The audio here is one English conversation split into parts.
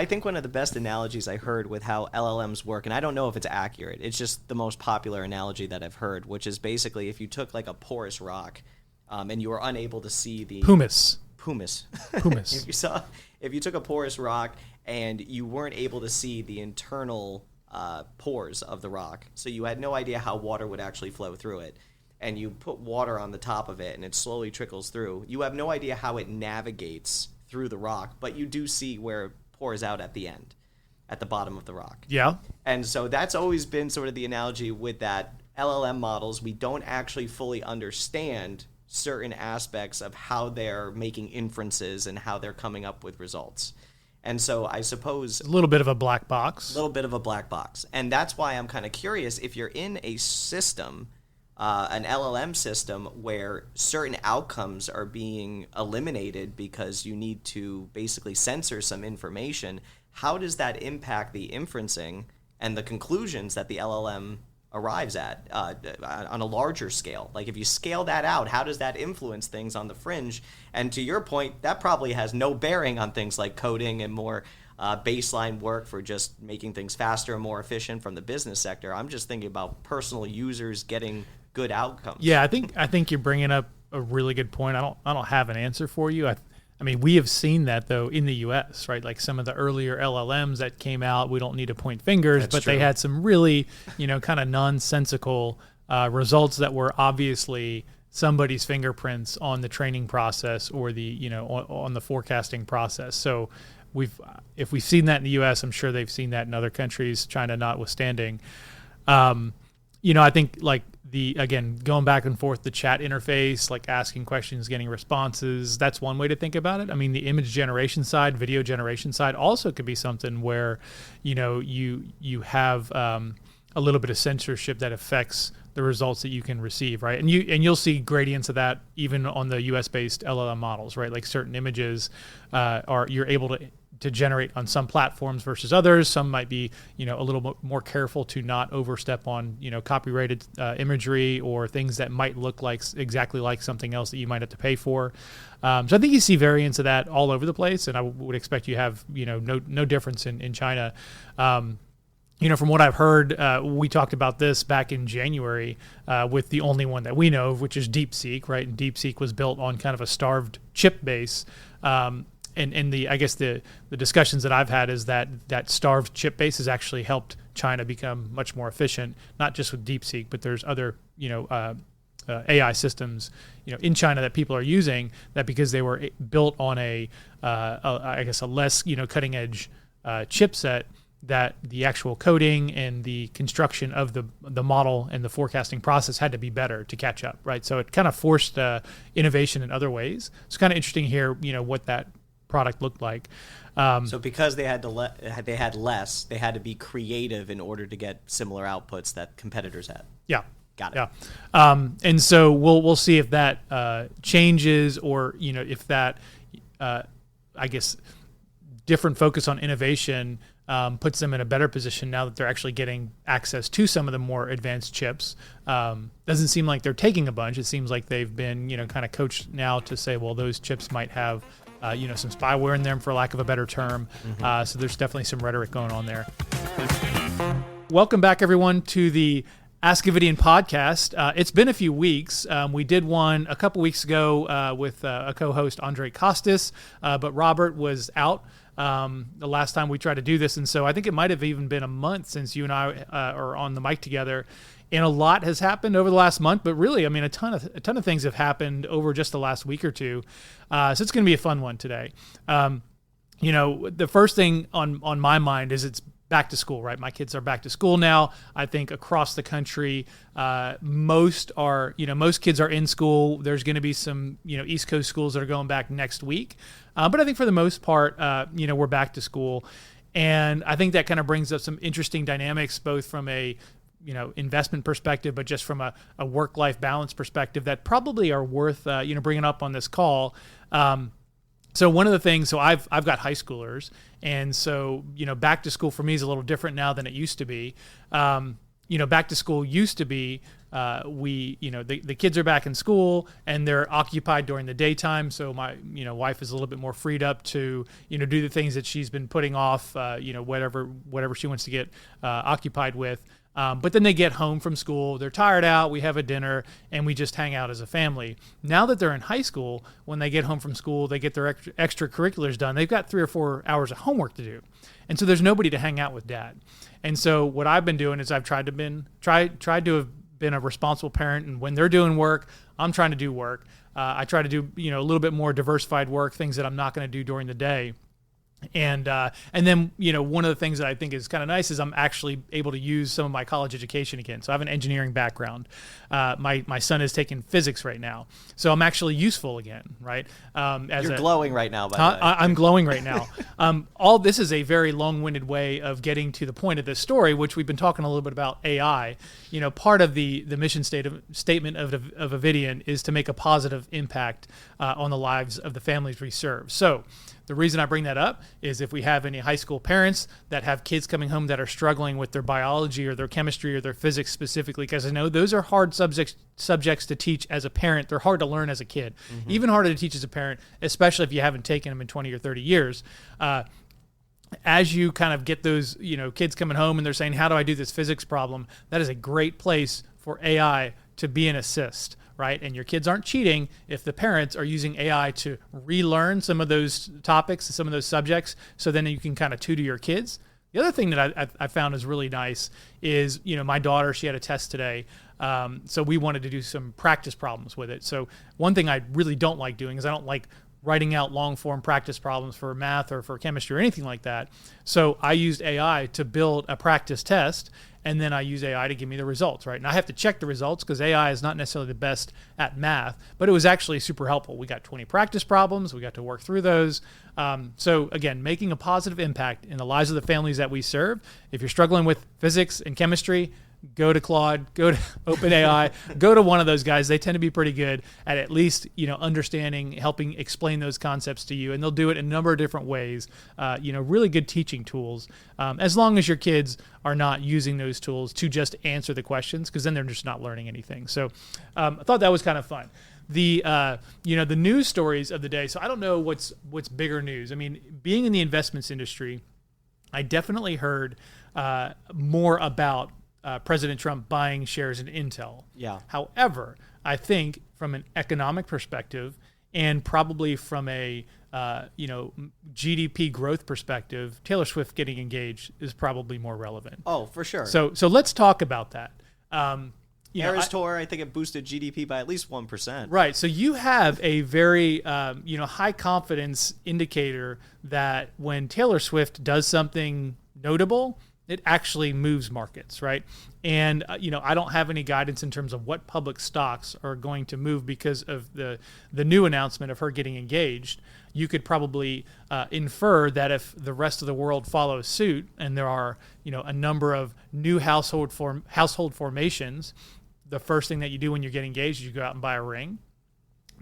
I think one of the best analogies I heard with how LLMs work, and I don't know if it's accurate, it's just the most popular analogy that I've heard, which is basically if you took like a porous rock and you were unable to see the... Pumice. If you took a porous rock and you weren't able to see the internal pores of the rock, so you had no idea how water would actually flow through it, and you put water on the top of it and it slowly trickles through, you have no idea how it navigates through the rock, but you do see where it pours out at the end, at the bottom of the rock. Yeah. And so that's always been sort of the analogy with that LLM models. We don't actually fully understand certain aspects of how they're making inferences and how they're coming up with results. And so I suppose... A little bit of a black box. And that's why I'm kind of curious if you're in a system, an LLM system, where certain outcomes are being eliminated because you need to basically censor some information, how does that impact the inferencing and the conclusions that the LLM arrives at on a larger scale? Like if you scale that out, how does that influence things on the fringe? And to your point, that probably has no bearing on things like coding and more baseline work for just making things faster and more efficient from the business sector. I'm just thinking about personal users getting good outcomes. Yeah, I think you're bringing up a really good point. I don't have an answer for you. I mean, we have seen that, though, in the U.S., right? Like some of the earlier LLMs that came out, we don't need to point fingers, That's but true. They had some really, kind of nonsensical results that were obviously somebody's fingerprints on the training process or the, on the forecasting process. So if we've seen that in the U.S., I'm sure they've seen that in other countries, China notwithstanding. I think again, going back and forth, the chat interface, like asking questions, getting responses, that's one way to think about it. I mean, the image generation side, video generation side also could be something where, you have a little bit of censorship that affects the results that you can receive, right? And you'll see gradients of that even on the US-based LLM models, right? Like certain images you're able to generate on some platforms versus others. Some might be, a little more careful to not overstep on, copyrighted imagery or things that might look like exactly like something else that you might have to pay for. So I think you see variants of that all over the place, and I would expect you have, no difference in China. From what I've heard, we talked about this back in January with the only one that we know of, which is DeepSeek, right? And DeepSeek was built on kind of a starved chip base. And I guess the discussions that I've had is that starved chip base has actually helped China become much more efficient, not just with DeepSeek, but there's other, AI systems, in China that people are using that because they were built on a less, cutting edge chipset, that the actual coding and the construction of the model and the forecasting process had to be better to catch up, right? So it kind of forced innovation in other ways. It's kind of interesting here, what that product looked like. So because they had less, they had to be creative in order to get similar outputs that competitors had. Yeah. Got it. Yeah. And so we'll see if that changes, or if that different focus on innovation puts them in a better position now that they're actually getting access to some of the more advanced chips. Doesn't seem like they're taking a bunch. It seems like they've been, kind of coached now to say, well, those chips might have, some spyware in them, for lack of a better term. Mm-hmm. So there's definitely some rhetoric going on there. Welcome back, everyone, to the Ask Avidian podcast. It's been a few weeks. We did one a couple weeks ago with a co-host, Andre Costas, but Robert was out the last time we tried to do this. And so I think it might have even been a month since you and I are on the mic together. And a lot has happened over the last month, but really, I mean, a ton of things have happened over just the last week or two. So it's going to be a fun one today. The first thing on my mind is it's back to school, right? My kids are back to school now. I think across the country, most kids are in school. There's going to be some, East Coast schools that are going back next week. But I think for the most part, we're back to school. And I think that kind of brings up some interesting dynamics, both from a, investment perspective, but just from a work-life balance perspective that probably are worth, bringing up on this call. So one of the things, I've got high schoolers, and so, back to school for me is a little different now than it used to be. Back to school used to be the kids are back in school and they're occupied during the daytime. So my, wife is a little bit more freed up to, do the things that she's been putting off, whatever she wants to get occupied with. But then they get home from school, they're tired out, we have a dinner, and we just hang out as a family. Now that they're in high school, when they get home from school, they get their extracurriculars done, they've got 3 or 4 hours of homework to do. And so there's nobody to hang out with dad. And so what I've been doing is I've tried to have been a responsible parent, and when they're doing work, I'm trying to do work. I try to do, a little bit more diversified work, things that I'm not going to do during the day. And then, one of the things that I think is kind of nice is I'm actually able to use some of my college education again. So I have an engineering background. My son is taking physics right now. So I'm actually useful again, right? You're glowing right now, by the way. I'm glowing right now. All this is a very long-winded way of getting to the point of this story, which we've been talking a little bit about AI. Part of the mission statement of Avidian is to make a positive impact on the lives of the families we serve. So the reason I bring that up is if we have any high school parents that have kids coming home that are struggling with their biology or their chemistry or their physics specifically, because I know those are hard subjects to teach as a parent. They're hard to learn as a kid, even harder to teach as a parent, especially if you haven't taken them in 20 or 30 years. As you kind of get those, kids coming home and they're saying, how do I do this physics problem? That is a great place for AI to be an assist. Right? And your kids aren't cheating if the parents are using AI to relearn some of those topics, some of those subjects, so then you can kind of tutor your kids. The other thing that I found is really nice is, my daughter, she had a test today, so we wanted to do some practice problems with it. So one thing I really don't like doing is I don't like writing out long-form practice problems for math or for chemistry or anything like that. So I used AI to build a practice test, and then I use AI to give me the results, right? And I have to check the results because AI is not necessarily the best at math, but it was actually super helpful. We got 20 practice problems. We got to work through those. So again, making a positive impact in the lives of the families that we serve. If you're struggling with physics and chemistry, go to Claude, go to OpenAI, go to one of those guys. They tend to be pretty good at least, understanding, helping explain those concepts to you. And they'll do it in a number of different ways, really good teaching tools, as long as your kids are not using those tools to just answer the questions, because then they're just not learning anything. So I thought that was kind of fun. The news stories of the day. So I don't know what's bigger news. I mean, being in the investments industry, I definitely heard more about President Trump buying shares in Intel. Yeah. However, I think from an economic perspective and probably from a GDP growth perspective, Taylor Swift getting engaged is probably more relevant. Oh, for sure. So let's talk about that. Eras Tour, I think it boosted GDP by at least 1%. Right. So you have a very high confidence indicator that when Taylor Swift does something notable, it actually moves markets, right? And, I don't have any guidance in terms of what public stocks are going to move because of the new announcement of her getting engaged. You could probably infer that if the rest of the world follows suit and there are, a number of new household formations, the first thing that you do when you get engaged is you go out and buy a ring.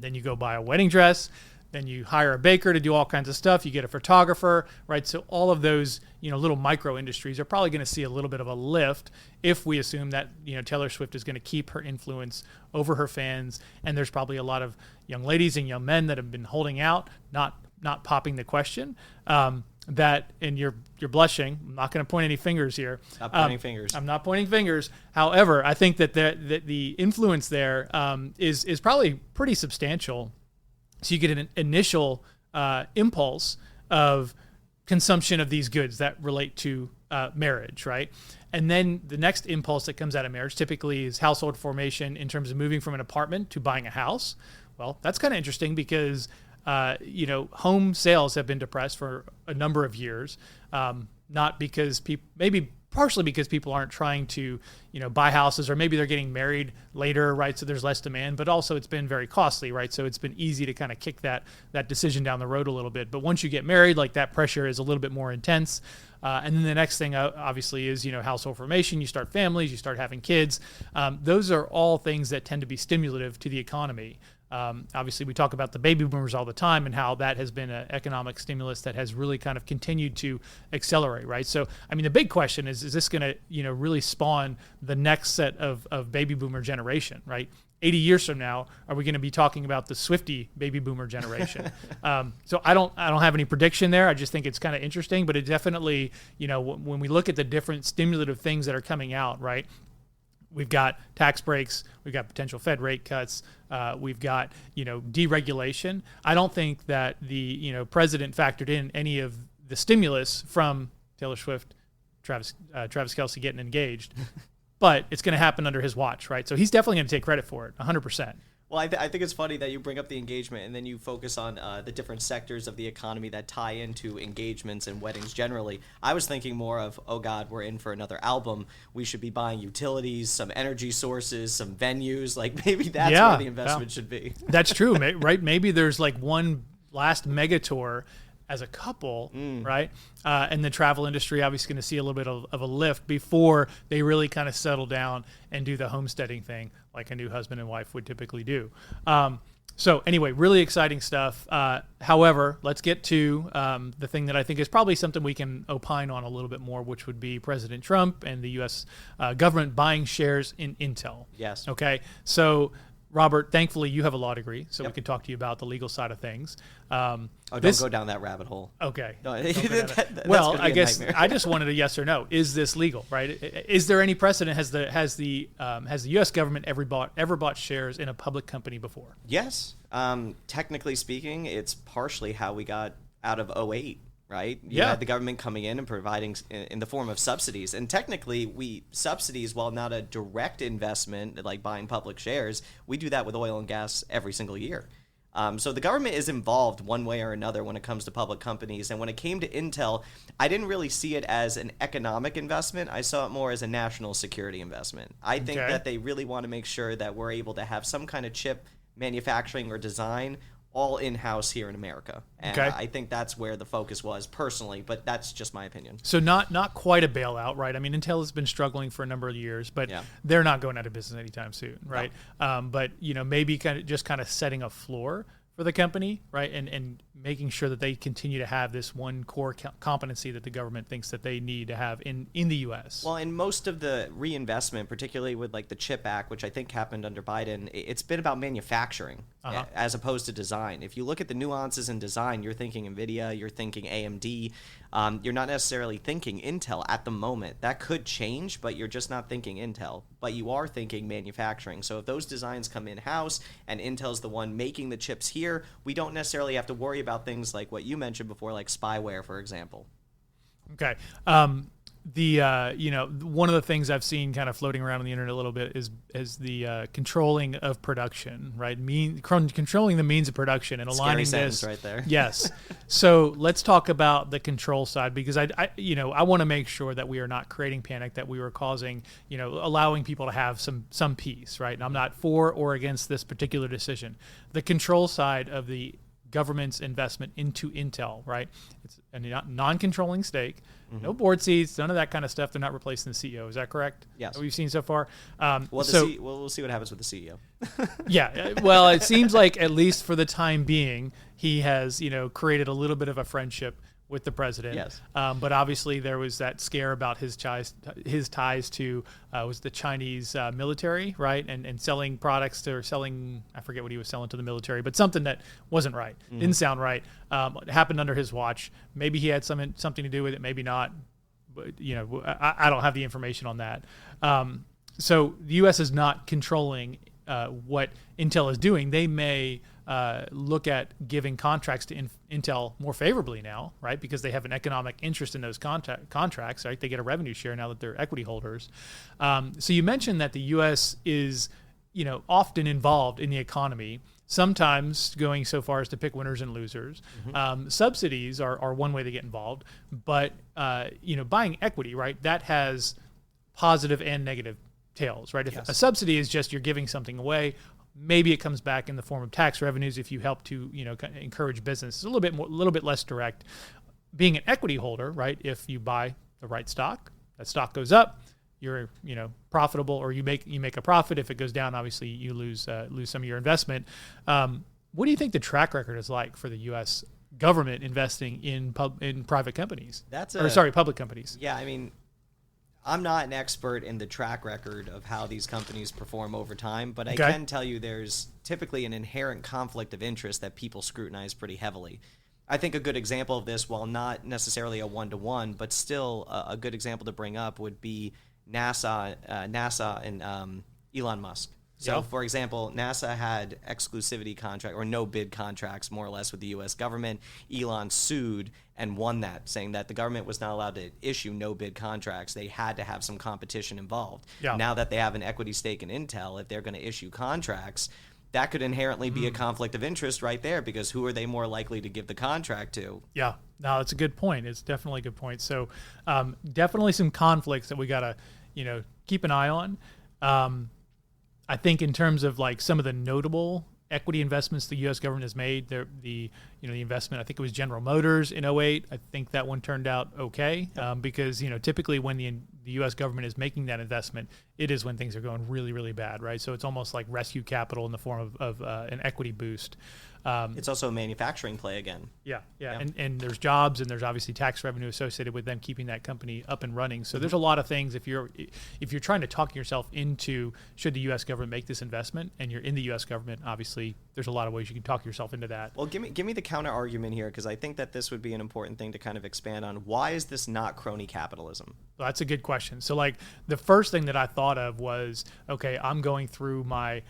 Then you go buy a wedding dress. Then you hire a baker to do all kinds of stuff. You get a photographer, right? So all of those, little micro industries are probably going to see a little bit of a lift if we assume that, Taylor Swift is going to keep her influence over her fans. And there's probably a lot of young ladies and young men that have been holding out, not popping the question. And you're blushing. I'm not going to point any fingers here. Not pointing fingers. I'm not pointing fingers. However, I think that the influence there is probably pretty substantial. So you get an initial impulse of consumption of these goods that relate to marriage, right? And then the next impulse that comes out of marriage typically is household formation in terms of moving from an apartment to buying a house. Well, that's kind of interesting because, home sales have been depressed for a number of years, not because maybe partially because people aren't trying to, buy houses, or maybe they're getting married later, right? So there's less demand, but also it's been very costly, right? So it's been easy to kind of kick that decision down the road a little bit. But once you get married, like that pressure is a little bit more intense. And then the next thing obviously is, household formation. You start families, you start having kids. Those are all things that tend to be stimulative to the economy. Obviously, we talk about the baby boomers all the time and how that has been an economic stimulus that has really kind of continued to accelerate, right? So, I mean, the big question is this going to, really spawn the next set of baby boomer generation, right? 80 years from now, are we going to be talking about the Swiftie baby boomer generation? So I don't have any prediction there. I just think it's kind of interesting, but it definitely, when we look at the different stimulative things that are coming out, right? We've got tax breaks, we've got potential Fed rate cuts, we've got, deregulation. I don't think that the, president factored in any of the stimulus from Taylor Swift, Travis Kelce getting engaged. But it's going to happen under his watch, right? So he's definitely going to take credit for it, 100%. Well, I think it's funny that you bring up the engagement and then you focus on the different sectors of the economy that tie into engagements and weddings generally. I was thinking more of, oh God, we're in for another album. We should be buying utilities, some energy sources, some venues. Like maybe that's where the investment should be. That's true, right? Maybe there's like one last mega tour as a couple, right? And the travel industry obviously going to see a little bit of a lift before they really kind of settle down and do the homesteading thing like a new husband and wife would typically do. So anyway, really exciting stuff. However, let's get to the thing that I think is probably something we can opine on a little bit more, which would be President Trump and the U.S. Government buying shares in Intel. Yes. Okay. So Robert, thankfully you have a law degree, so we can talk to you about the legal side of things. Don't go down that rabbit hole. Okay. No, well, I guess I just wanted a yes or no. Is this legal? Right? Is there any precedent? Has the U.S. government ever bought shares in a public company before? Yes. Technically speaking, it's partially how we got out of '08. Right? You had the government coming in and providing in the form of subsidies. And technically, subsidies, while not a direct investment like buying public shares, we do that with oil and gas every single year. So the government is involved one way or another when it comes to public companies. And when it came to Intel, I didn't really see it as an economic investment. I saw it more as a national security investment. I think that they really want to make sure that we're able to have some kind of chip manufacturing or design all in-house here in America. And I think that's where the focus was personally, but that's just my opinion. So not quite a bailout, right? I mean, Intel has been struggling for a number of years, but they're not going out of business anytime soon, right? No. But, maybe kind of setting a floor for the company, right? And making sure that they continue to have this one core competency that the government thinks that they need to have in the U.S. Well, and most of the reinvestment, particularly with like the CHIP Act, which I think happened under Biden, it's been about manufacturing as opposed to design. If you look at the nuances in design, you're thinking NVIDIA, you're thinking AMD. You're not necessarily thinking Intel at the moment. That could change, but you're just not thinking Intel. But you are thinking manufacturing. So if those designs come in-house and Intel's the one making the chips here, we don't necessarily have to worry about things like what you mentioned before, like spyware, for example. Okay. One of the things I've seen kind of floating around on the internet a little bit is the controlling of production, right? Controlling the means of production and aligning this right there. Yes. So let's talk about the control side, because I want to make sure that we are not creating panic, that we are causing, allowing people to have some peace, right? And I'm not for or against this particular decision. The control side of the government's investment into Intel, right? It's a non-controlling stake, no board seats, none of that kind of stuff. They're not replacing the CEO. Is that correct? Yes. What we've seen so far. We'll see what happens with the CEO. Yeah. Well, it seems like at least for the time being, he has, created a little bit of a friendship with the president. Yes. But obviously there was that scare about his ties to was the Chinese military, right? And selling products I forget what he was selling to the military, but something that wasn't right, didn't sound right. It happened under his watch. Maybe he had something to do with it, maybe not. But, I don't have the information on that. So the U.S. is not controlling what Intel is doing. They may look at giving contracts to Intel more favorably now, right? Because they have an economic interest in those contracts, right? They get a revenue share now that they're equity holders. So you mentioned that the U.S. is, often involved in the economy, sometimes going so far as to pick winners and losers. Subsidies are one way to get involved, but, buying equity, right? That has positive and negative tails, right? If a subsidy is just you're giving something away, maybe it comes back in the form of tax revenues if you help to, encourage business. It's a little bit less direct. Being an equity holder, right? If you buy the right stock, that stock goes up, you're profitable, or you make a profit. If it goes down, obviously you lose some of your investment. What do you think the track record is like for the U.S. government investing in private companies? Public companies. Yeah, I mean, I'm not an expert in the track record of how these companies perform over time, but I can tell you there's typically an inherent conflict of interest that people scrutinize pretty heavily. I think a good example of this, while not necessarily a one-to-one, but still a good example to bring up, would be NASA and Elon Musk. So, for example, NASA had exclusivity contract or no bid contracts, more or less, with the U.S. government. Elon sued and won that, saying that the government was not allowed to issue no bid contracts. They had to have some competition involved. Yeah. Now that they have an equity stake in Intel, if they're going to issue contracts, that could inherently be a conflict of interest right there, because who are they more likely to give the contract to? Yeah, no, it's a good point. It's definitely a good point. So definitely some conflicts that we got to, keep an eye on. I think in terms of like some of the notable equity investments the U.S. government has made, the investment, I think it was General Motors in 2008. I think that one turned out okay because typically when the U.S. government is making that investment, it is when things are going really, really bad, right? So it's almost like rescue capital in the form of an equity boost. It's also a manufacturing play again. Yeah. And there's jobs, and there's obviously tax revenue associated with them keeping that company up and running. So there's a lot of things. If you're trying to talk yourself into should the U.S. government make this investment, and you're in the U.S. government, obviously there's a lot of ways you can talk yourself into that. Well, give me the counter argument here, because I think that this would be an important thing to kind of expand on. Why is this not crony capitalism? Well, that's a good question. So like the first thing that I thought of was, okay, I'm going through my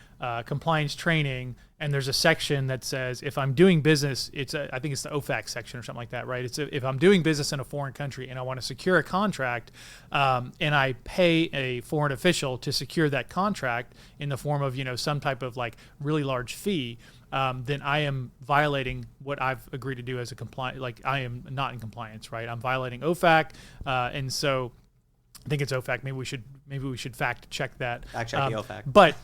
compliance training, and there's a section that says if I'm doing business, I think it's the OFAC section or something like that, right? If I'm doing business in a foreign country and I want to secure a contract, and I pay a foreign official to secure that contract in the form of some type of like really large fee, then I am violating what I've agreed to do as a compliant. Like I am not in compliance, right? I'm violating OFAC, and so I think it's OFAC. Maybe we should fact check that. Fact check the OFAC. But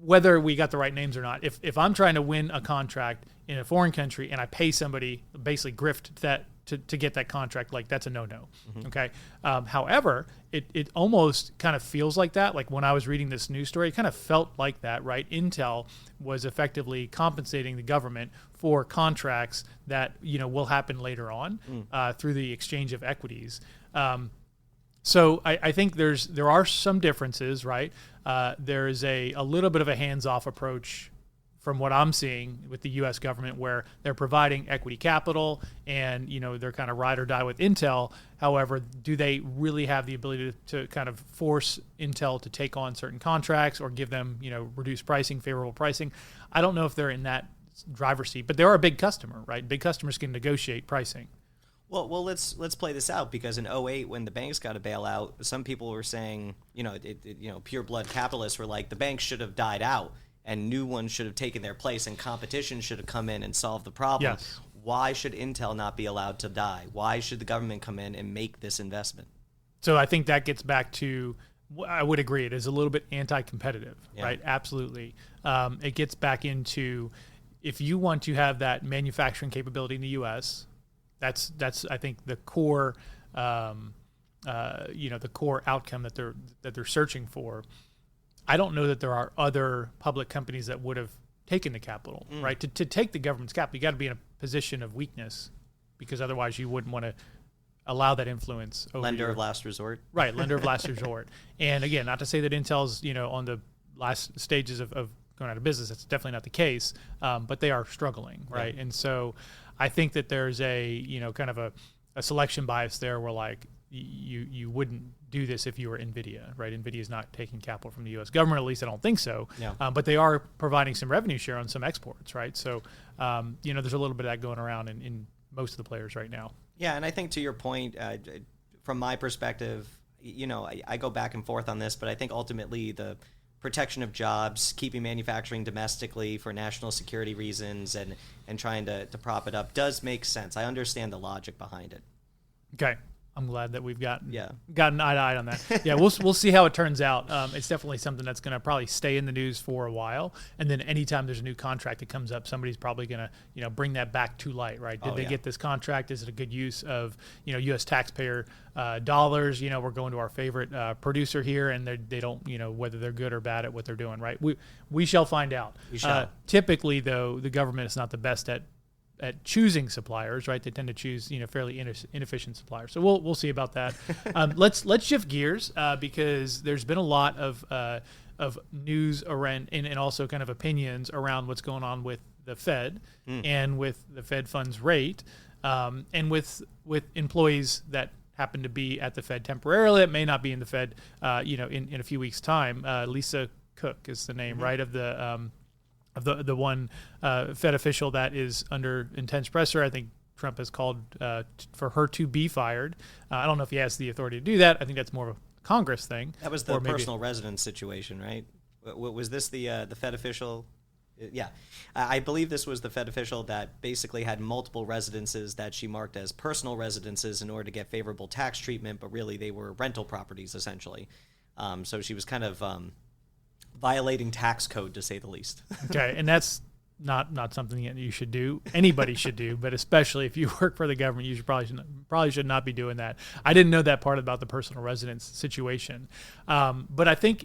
whether we got the right names or not, if I'm trying to win a contract in a foreign country and I pay somebody, basically grift that to get that contract, like that's a no-no. Mm-hmm. Okay. However, it almost kind of feels like that. Like when I was reading this news story, it kind of felt like that, right? Intel was effectively compensating the government for contracts that will happen later on through the exchange of equities. So I think there are some differences, right? There is a little bit of a hands-off approach from what I'm seeing with the U.S. government, where they're providing equity capital and they're kind of ride or die with Intel. However, do they really have the ability to kind of force Intel to take on certain contracts or give them reduced pricing, favorable pricing? I don't know if they're in that driver's seat, but they are a big customer, right? Big customers can negotiate pricing. Well, let's play this out, because in 2008, when the banks got a bailout, some people were saying, pure blood capitalists were like, the banks should have died out and new ones should have taken their place and competition should have come in and solved the problem. Yes. Why should Intel not be allowed to die? Why should the government come in and make this investment? So I think that gets back to, I would agree, it is a little bit anti-competitive, right? Absolutely. It gets back into, if you want to have that manufacturing capability in the U.S., that's I think the core, the core outcome that they're searching for. I don't know that there are other public companies that would have taken the capital, right? To take the government's capital, you got to be in a position of weakness, because otherwise you wouldn't want to allow that influence. Lender of last resort. Right, lender of last resort. And again, not to say that Intel's on the last stages of going out of business. That's definitely not the case, but they are struggling, right? Yeah. And so I think that there's a kind of a selection bias there, where like you wouldn't do this if you were NVIDIA, right? NVIDIA is not taking capital from the U.S. government, at least I don't think so. Yeah. But they are providing some revenue share on some exports, right? So, there's a little bit of that going around in most of the players right now. Yeah, and I think to your point, from my perspective, I go back and forth on this, but I think ultimately the protection of jobs, keeping manufacturing domestically for national security reasons, and trying to prop it up does make sense. I understand the logic behind it. Okay. I'm glad that we've gotten eye to eye on that. Yeah, we'll see how it turns out. It's definitely something that's going to probably stay in the news for a while, and then anytime there's a new contract that comes up, somebody's probably going to bring that back to light, right? Did they get this contract? Is it a good use of U.S. taxpayer dollars? We're going to our favorite producer here, and they don't whether they're good or bad at what they're doing, right? We shall find out. Typically, though, the government is not the best at choosing suppliers, right? They tend to choose, fairly inefficient suppliers. So we'll see about that. Let's shift gears because there's been a lot of news around and also kind of opinions around what's going on with the Fed and with the Fed funds rate and with employees that happen to be at the Fed temporarily. It may not be in the Fed, in a few weeks' time. Lisa Cook is the name, right, of the one Fed official that is under intense pressure. I think Trump has called for her to be fired. I don't know if he has the authority to do that. I think that's more of a Congress thing. That was the personal residence situation, right? Was this the Fed official? Yeah. I believe this was the Fed official that basically had multiple residences that she marked as personal residences in order to get favorable tax treatment, but really they were rental properties, essentially. So she was kind of violating tax code, to say the least. Okay, and that's not something that you should do. Anybody should do, but especially if you work for the government, you probably should not be doing that. I didn't know that part about the personal residence situation, but I think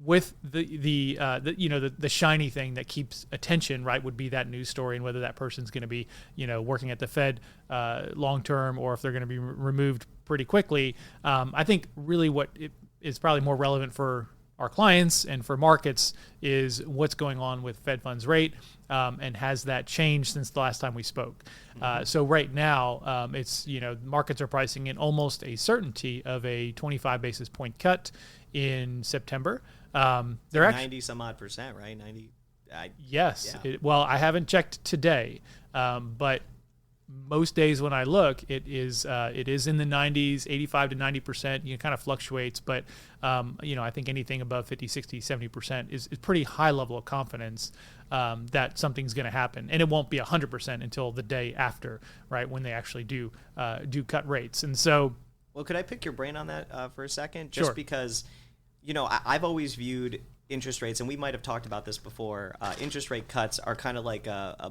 with the shiny thing that keeps attention, right, would be that news story and whether that person's going to be working at the Fed long term or if they're going to be removed pretty quickly. I think really what is probably more relevant for our clients and for markets is what's going on with Fed funds rate and has that changed since the last time we spoke. So right now it's, markets are pricing in almost a certainty of a 25 basis point cut in September. They're 90 some odd percent, right? 90. Yes. Yeah. Well, I haven't checked today, but most days when I look, it is in the 90s, 85 to 90%. It kind of fluctuates, but I think anything above 50, 60, 70% is pretty high level of confidence that something's going to happen, and it won't be 100% until the day after, right, when they actually do cut rates. And so, well, could I pick your brain on that for a second? Just sure. Because, I've always viewed interest rates, and we might have talked about this before, interest rate cuts are kind of like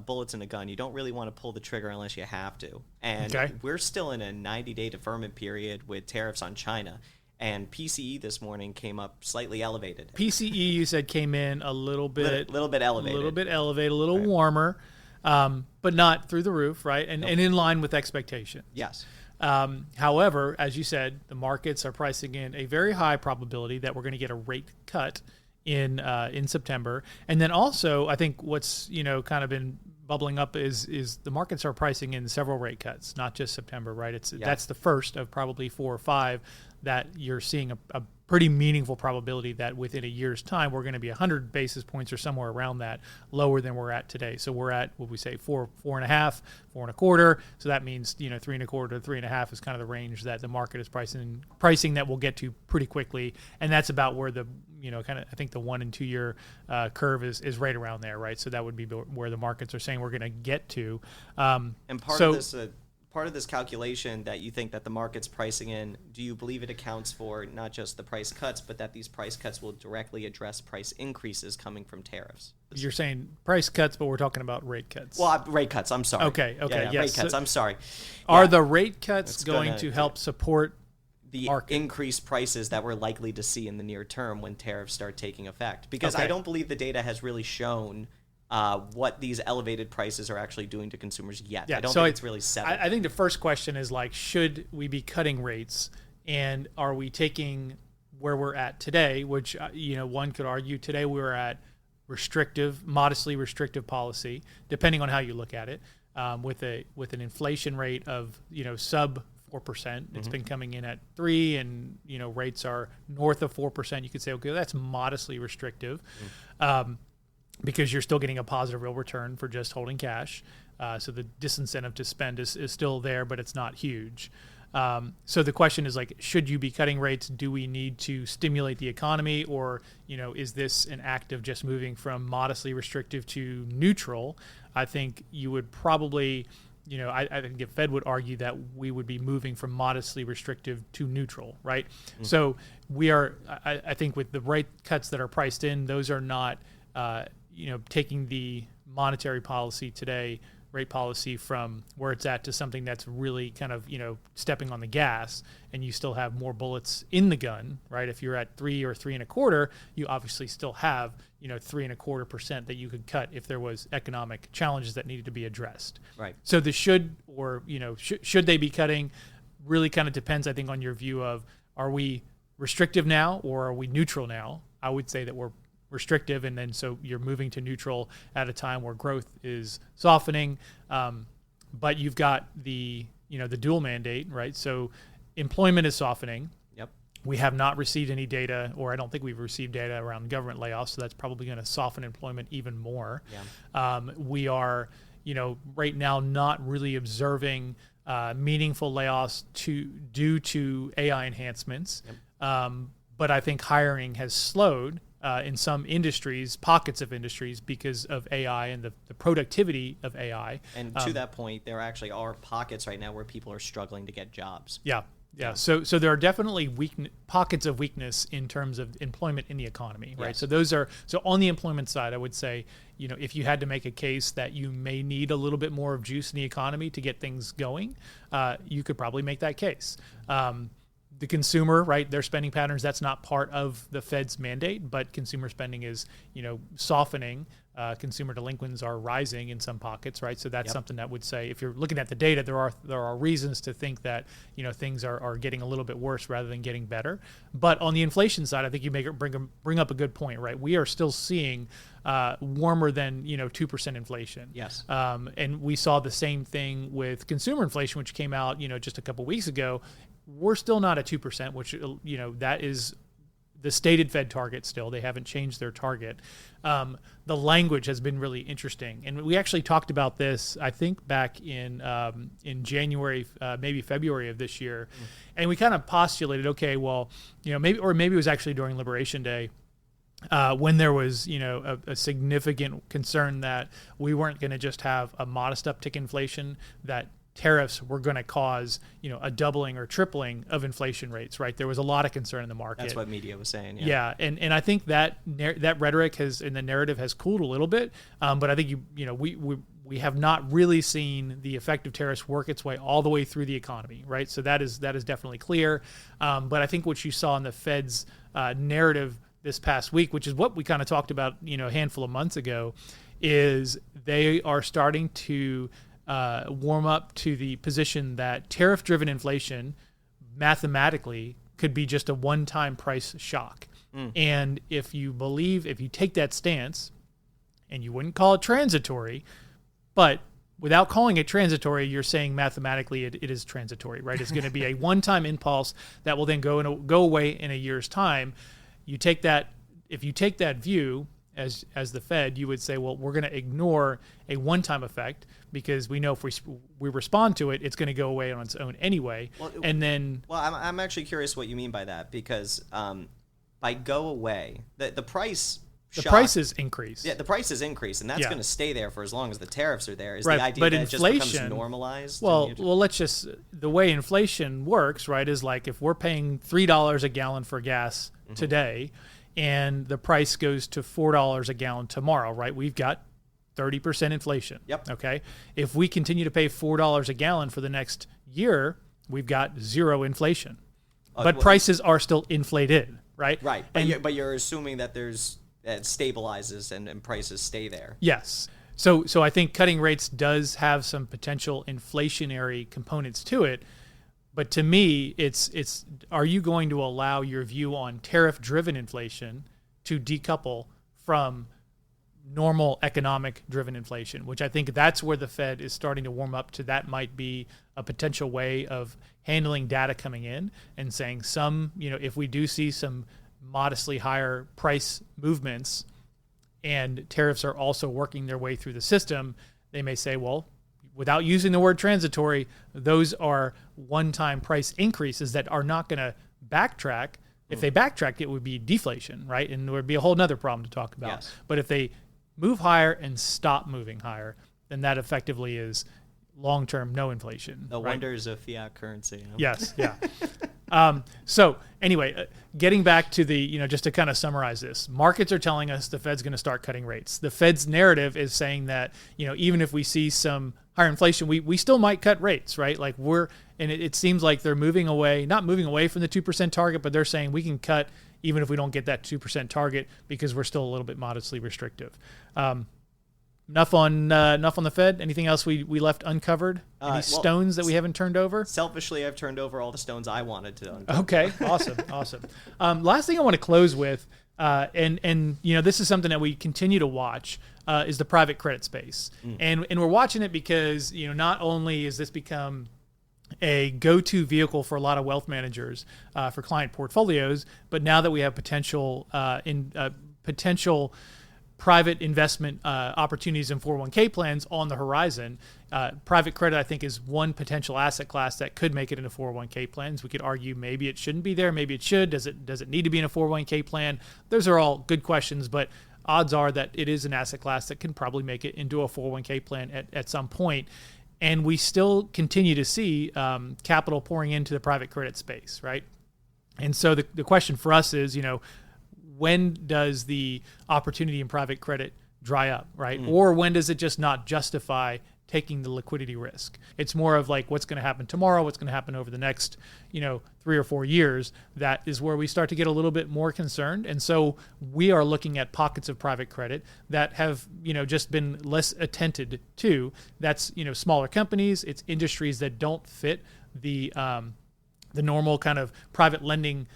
bullets in a gun. You don't really want to pull the trigger unless you have to. And we're still in a 90-day deferment period with tariffs on China. And PCE this morning came up slightly elevated. PCE, you said, came in a little bit elevated, a little warmer, but not through the roof, right? And in line with expectation. Yes. However, as you said, the markets are pricing in a very high probability that we're going to get a rate cut in September. And then also, I think what's kind of been bubbling up is the markets are pricing in several rate cuts, not just September, right? That's the first of probably 4 or 5 that you're seeing a pretty meaningful probability that within a year's time we're going to be 100 basis points or somewhere around that lower than we're at today. So we're at, what we say, 4.5, 4.25. So that means 3.25 to 3.5 is kind of the range that the market is pricing that we'll get to pretty quickly, and that's about where the kind of, I think the 1 and 2 year curve is right around there, right? So that would be where the markets are saying we're going to get to. And part of this calculation that you think that the market's pricing in, do you believe it accounts for not just the price cuts, but that these price cuts will directly address price increases coming from tariffs? You're saying price cuts, but we're talking about rate cuts. Well, rate cuts, I'm sorry. Okay, yes. Rate cuts, I'm sorry. Are the rate cuts going to help support the increased prices that we're likely to see in the near term when tariffs start taking effect? Because I don't believe the data has really shown what these elevated prices are actually doing to consumers yet. Yeah, I don't think it's really settled. I think the first question is should we be cutting rates, and are we taking where we're at today, which one could argue today we're at modestly restrictive policy, depending on how you look at it, with an inflation rate of sub 4%. It's been coming in at 3%, and rates are north of 4%. You could say, okay, that's modestly restrictive. Because you're still getting a positive real return for just holding cash. So the disincentive to spend is still there, but it's not huge. So the question is should you be cutting rates? Do we need to stimulate the economy, or is this an act of just moving from modestly restrictive to neutral? I think you would probably I think the Fed would argue that we would be moving from modestly restrictive to neutral, right? So we are, I think with the rate cuts that are priced in, those are not, taking the monetary policy today, rate policy from where it's at to something that's really kind of, stepping on the gas, and you still have more bullets in the gun, right? If you're at 3 or 3.25, you obviously still have, 3.25% that you could cut if there was economic challenges that needed to be addressed. Right. So the should they be cutting really kind of depends, I think, on your view of, are we restrictive now or are we neutral now? I would say that we're restrictive, and then so you're moving to neutral at a time where growth is softening, but you've got the dual mandate, right? So employment is softening. Yep. We have not received any data, or I don't think we've received data around government layoffs, so that's probably going to soften employment even more. Yeah. We are, right now not really observing meaningful layoffs due to AI enhancements. Yep. But I think hiring has slowed in some industries, pockets of industries, because of AI and the productivity of AI. And to that point, there actually are pockets right now where people are struggling to get jobs. Yeah. So there are definitely pockets of weakness in terms of employment in the economy, right? Yes. So on the employment side, I would say, if you had to make a case that you may need a little bit more of juice in the economy to get things going, you could probably make that case. The consumer, right, their spending patterns, that's not part of the Fed's mandate, but consumer spending is, softening. Consumer delinquents are rising in some pockets, right? So that's something that would say, if you're looking at the data, there are reasons to think that, things are getting a little bit worse rather than getting better. But on the inflation side, I think you bring up a good point, right? We are still seeing warmer than 2% inflation. Yes. And we saw the same thing with consumer inflation, which came out just a couple weeks ago. We're still not at 2%, which, that is the stated Fed target still. They haven't changed their target. The language has been really interesting. And we actually talked about this, I think, back in January, maybe February of this year. And we kind of postulated, okay, well, maybe it was actually during Liberation Day, when there was, a significant concern that we weren't going to just have a modest uptick in inflation, that tariffs were going to cause, a doubling or tripling of inflation rates, right? There was a lot of concern in the market. That's what media was saying. Yeah. And I think that rhetoric has, and the narrative has cooled a little bit. But I think we have not really seen the effect of tariffs work its way all the way through the economy, right? So that is definitely clear. But I think what you saw in the Fed's narrative this past week, which is what we kind of talked about, a handful of months ago, is they are starting to warm up to the position that tariff-driven inflation mathematically could be just a one-time price shock. And if you take that stance, and you wouldn't call it transitory, but without calling it transitory, you're saying mathematically it is transitory, right? It's going to be a one-time impulse that will then go away in a year's time. If you take that view as the Fed, you would say, well, we're going to ignore a one-time effect because we know if we respond to it, it's going to go away on its own anyway. Well, I'm actually curious what you mean by that, because by go away, the price. The prices increase. Yeah, the prices increase, and that's going to stay there for as long as the tariffs are there. Is right. the idea but that inflation, it just becomes normalized? Well, the way inflation works, right, is like if we're paying $3 a gallon for gas today, and the price goes to $4 a gallon tomorrow, right? We've got 30% inflation. Yep. Okay. If we continue to pay $4 a gallon for the next year, we've got zero inflation. But prices are still inflated, right? Right. But you're assuming that it stabilizes and prices stay there. Yes. So I think cutting rates does have some potential inflationary components to it. But to me, it's are you going to allow your view on tariff-driven inflation to decouple from normal economic-driven inflation, which I think that's where the Fed is starting to warm up to. That might be a potential way of handling data coming in and saying if we do see some modestly higher price movements and tariffs are also working their way through the system, they may say, well, without using the word transitory, those are one-time price increases that are not going to backtrack. If they backtracked, it would be deflation, right? And there would be a whole nother problem to talk about. Yes. But if they move higher and stop moving higher, then that effectively is long-term no inflation. The right? wonders of fiat currency. Huh? Yes, yeah. So anyway, getting back to the, just to kind of summarize this, markets are telling us the Fed's going to start cutting rates. The Fed's narrative is saying that, even if we see some higher inflation, we still might cut rates, right? Like it seems like they're not moving away from the 2% target, but they're saying we can cut even if we don't get that 2% target because we're still a little bit modestly restrictive. Enough on the Fed. Anything else we left uncovered? Any stones that we haven't turned over? Selfishly, I've turned over all the stones I wanted to uncover. Okay, awesome. Last thing I want to close with, and this is something that we continue to watch, is the private credit space, and we're watching it because not only has this become a go-to vehicle for a lot of wealth managers for client portfolios, but now that we have potential private investment opportunities in 401k plans on the horizon. Private credit, I think, is one potential asset class that could make it into 401k plans. We could argue maybe it shouldn't be there, maybe it should. Does it need to be in a 401k plan? Those are all good questions, but odds are that it is an asset class that can probably make it into a 401k plan at some point. And we still continue to see capital pouring into the private credit space, right? And so the question for us is, when does the opportunity in private credit dry up, right? Or when does it just not justify taking the liquidity risk? It's more of like what's going to happen tomorrow, what's going to happen over the next, 3 or 4 years. That is where we start to get a little bit more concerned. And so we are looking at pockets of private credit that have, just been less attended to. That's, smaller companies, it's industries that don't fit the normal kind of private lending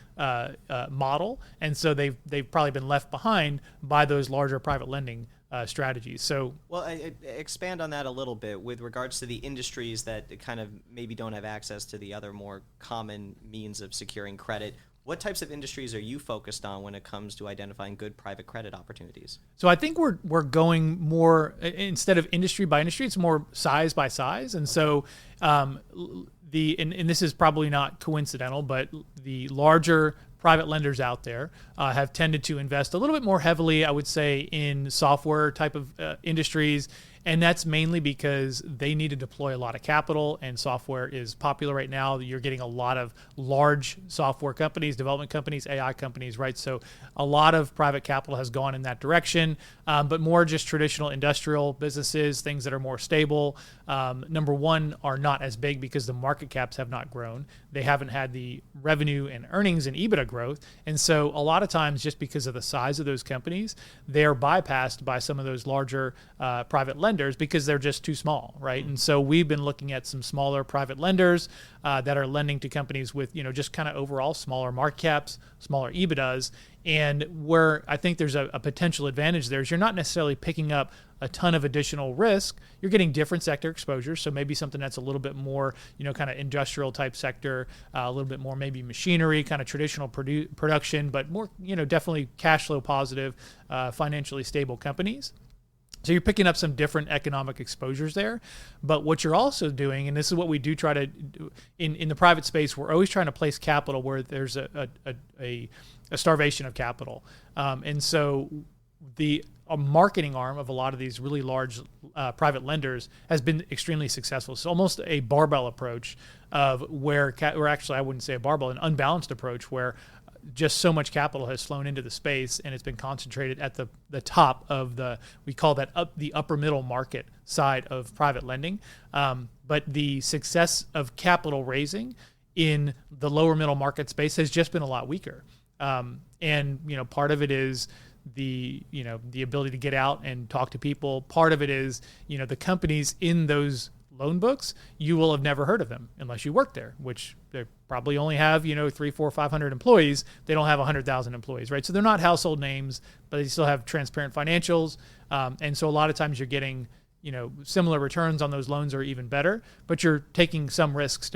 model, and so they've probably been left behind by those larger private lending strategies. So, well, I expand on that a little bit with regards to the industries that kind of maybe don't have access to the other more common means of securing credit. What types of industries are you focused on when it comes to identifying good private credit opportunities? So I think we're going more, instead of industry by industry, it's more size by size, and so. And this is probably not coincidental, but the larger private lenders out there have tended to invest a little bit more heavily, I would say, in software type of industries. And that's mainly because they need to deploy a lot of capital, and software is popular right now. You're getting a lot of large software companies, development companies, AI companies, right? So a lot of private capital has gone in that direction, but more just traditional industrial businesses, things that are more stable. Number one, are not as big because the market caps have not grown. They haven't had the revenue and earnings and EBITDA growth. And so a lot of times, just because of the size of those companies, they're bypassed by some of those larger private lenders because they're just too small, right? And so we've been looking at some smaller private lenders that are lending to companies with, just kind of overall smaller market caps, smaller EBITDAs. And where I think there's a potential advantage there is you're not necessarily picking up a ton of additional risk. You're getting different sector exposure. So maybe something that's a little bit more, kind of industrial type sector, a little bit more maybe machinery, kind of traditional production, but more, definitely cash flow positive, financially stable companies. So you're picking up some different economic exposures there. But what you're also doing, and this is what we do try to do in the private space, we're always trying to place capital where there's a starvation of capital. And so a marketing arm of a lot of these really large private lenders has been extremely successful. It's almost a barbell approach of or actually I wouldn't say a barbell, an unbalanced approach where just so much capital has flown into the space and it's been concentrated at the top of we call that the upper middle market side of private lending. But the success of capital raising in the lower middle market space has just been a lot weaker. And part of it is the ability to get out and talk to people. Part of it is, the companies in those loan books, you will have never heard of them unless you work there, which they probably only have, 300, 400, 500 employees. They don't have 100,000 employees, right? So they're not household names, but they still have transparent financials. And so a lot of times you're getting, similar returns on those loans, or even better, but you're taking some risks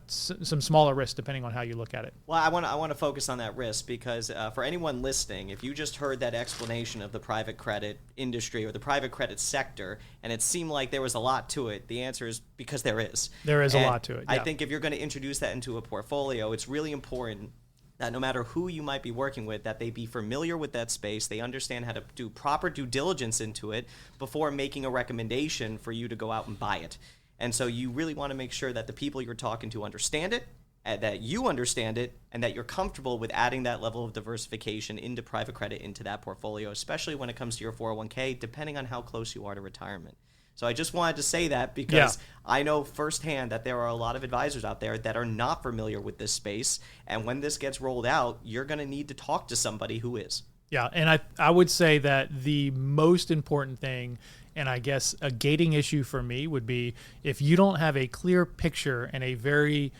some smaller risks depending on how you look at it. Well, I want to focus on that risk because for anyone listening, if you just heard that explanation of the private credit industry or the private credit sector, and it seemed like there was a lot to it, the answer is because there is. There is a lot to it. Yeah. I think if you're going to introduce that into a portfolio, it's really important that no matter who you might be working with, that they be familiar with that space, they understand how to do proper due diligence into it before making a recommendation for you to go out and buy it. And so you really want to make sure that the people you're talking to understand it, and that you understand it, and that you're comfortable with adding that level of diversification into private credit into that portfolio, especially when it comes to your 401k, depending on how close you are to retirement. So I just wanted to say that because I know firsthand that there are a lot of advisors out there that are not familiar with this space. And when this gets rolled out, you're going to need to talk to somebody who is. Yeah, and I would say that the most important thing, and I guess a gating issue for me, would be if you don't have a clear picture and a very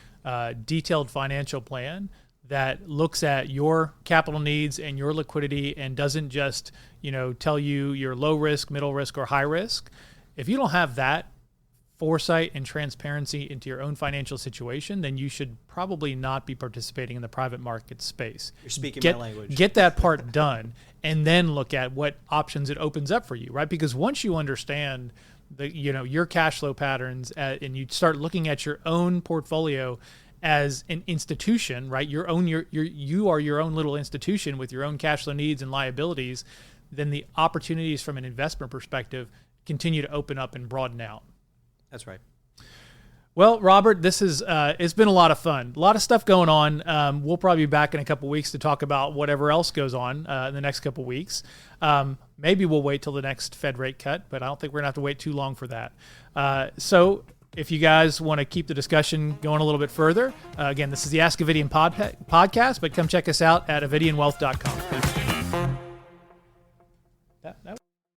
detailed financial plan that looks at your capital needs and your liquidity and doesn't just, tell you you're low risk, middle risk, or high risk. If you don't have that foresight and transparency into your own financial situation, then you should probably not be participating in the private market space. You're speaking my language. Get that part done, and then look at what options it opens up for you, right? Because once you understand your cash flow patterns and you start looking at your own portfolio as an institution, right? You are your own little institution with your own cash flow needs and liabilities, then the opportunities from an investment perspective continue to open up and broaden out. That's right. Well, Robert, this is it's been a lot of fun. A lot of stuff going on. We'll probably be back in a couple weeks to talk about whatever else goes on in the next couple weeks. Maybe we'll wait till the next Fed rate cut, but I don't think we're going to have to wait too long for that. So if you guys want to keep the discussion going a little bit further, again, this is the Ask Avidian podcast, but come check us out at avidianwealth.com.